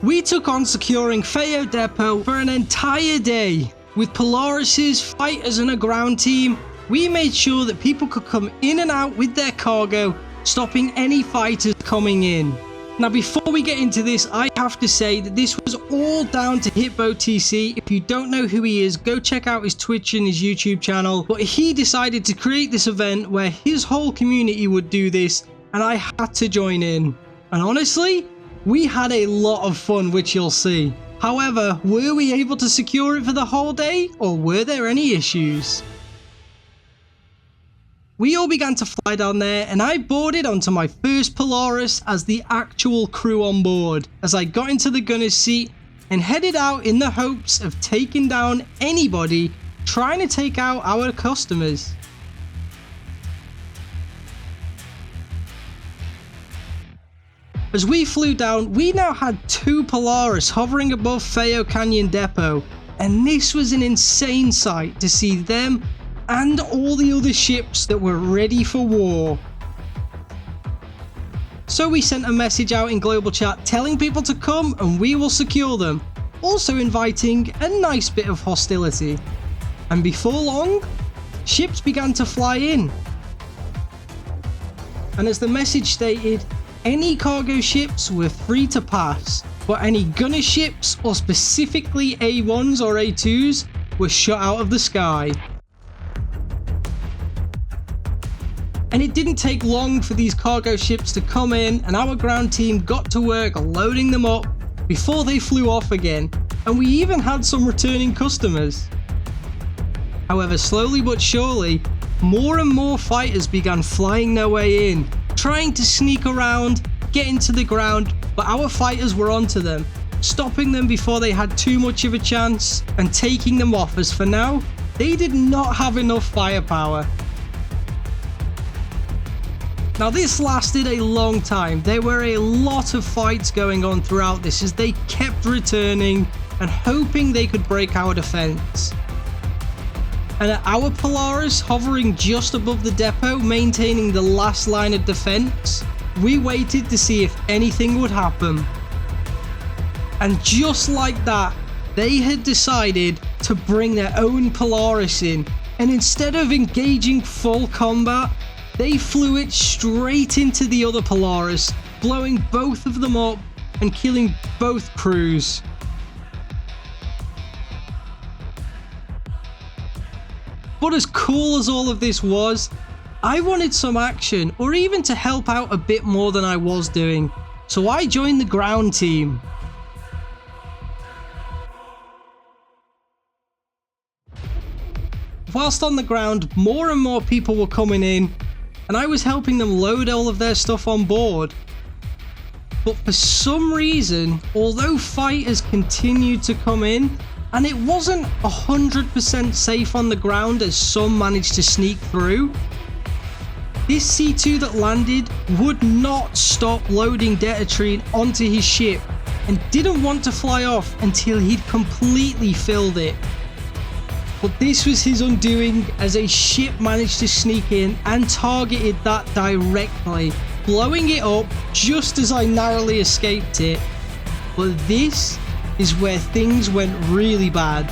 We took on securing FAO Depot for an entire day. With Polaris's fighters and a ground team, we made sure that people could come in and out with their cargo, stopping any fighters coming in. Now before we get into this, I have to say that this was all down to HitboTC. If you don't know who he is, go check out his Twitch and his YouTube channel. But he decided to create this event where his whole community would do this, and I had to join in. And honestly, we had a lot of fun, which you'll see. However, were we able to secure it for the whole day, or were there any issues? We all began to fly down there, and I boarded onto my first Polaris as the actual crew on board, as I got into the gunner's seat and headed out in the hopes of taking down anybody trying to take out our customers. As we flew down, we now had 2 Polaris hovering above FAO Canyon Depot, and this was an insane sight to see them and all the other ships that were ready for war. So we sent a message out in global chat telling people to come and we will secure them, also inviting a nice bit of hostility. And before long, ships began to fly in. And as the message stated, any cargo ships were free to pass, but any gunner ships, or specifically A1s or A2s, were shot out of the sky. And it didn't take long for these cargo ships to come in, and our ground team got to work loading them up before they flew off again, and we even had some returning customers. However, slowly but surely, more and more fighters began flying their way in, trying to sneak around, get into the ground, but our fighters were onto them, stopping them before they had too much of a chance and taking them off, as for now, they did not have enough firepower. Now this lasted a long time. There were a lot of fights going on throughout this as they kept returning and hoping they could break our defense. And at our Polaris hovering just above the depot, maintaining the last line of defense, we waited to see if anything would happen. And just like that, they had decided to bring their own Polaris in, and instead of engaging full combat, they flew it straight into the other Polaris, blowing both of them up and killing both crews. But as cool as all of this was, I wanted some action, or even to help out a bit more than I was doing, so I joined the ground team. Whilst on the ground, more and more people were coming in, and I was helping them load all of their stuff on board. But for some reason, although fighters continued to come in, and it wasn't 100% safe on the ground as some managed to sneak through, this C2 that landed would not stop loading Detatrine onto his ship and didn't want to fly off until he'd completely filled it. But this was his undoing as a ship managed to sneak in and targeted that directly, blowing it up just as I narrowly escaped it. But this is where things went really bad.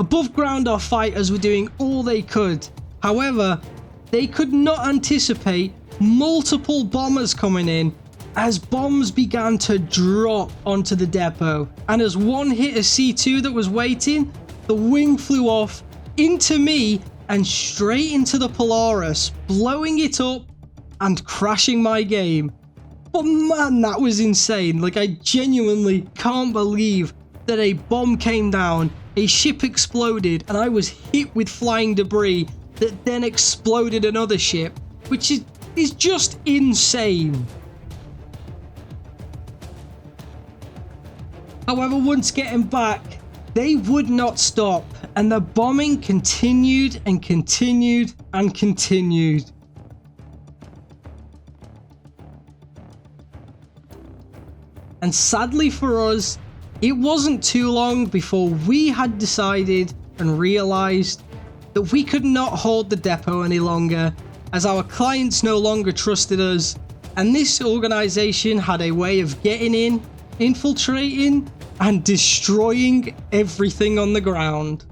Above ground, our fighters were doing all they could. However, they could not anticipate multiple bombers coming in as bombs began to drop onto the depot. And as one hit a C2 that was waiting, the wing flew off into me and straight into the Polaris, blowing it up and crashing my game. But man, that was insane. Like, I genuinely can't believe that a bomb came down, a ship exploded, and I was hit with flying debris that then exploded another ship, which is just insane. However, once getting back, they would not stop, and the bombing continued and continued and continued. And sadly for us, it wasn't too long before we had decided and realized that we could not hold the depot any longer, as our clients no longer trusted us, and this organization had a way of getting in, infiltrating, and destroying everything on the ground.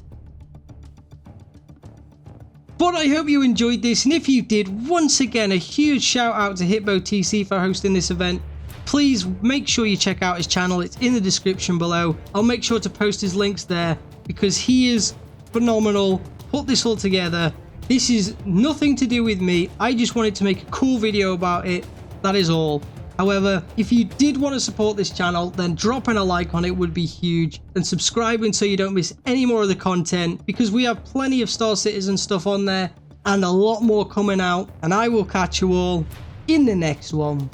But I hope you enjoyed this, and if you did, once again a huge shout out to HitboTC for hosting this event. Please make sure you check out his channel, it's in the description below. I'll make sure to post his links there because he is phenomenal, put this all together. This is nothing to do with me, I just wanted to make a cool video about it, that is all. However, if you did want to support this channel, then dropping a like on it would be huge, and subscribing so you don't miss any more of the content, because we have plenty of Star Citizen stuff on there and a lot more coming out, and I will catch you all in the next one.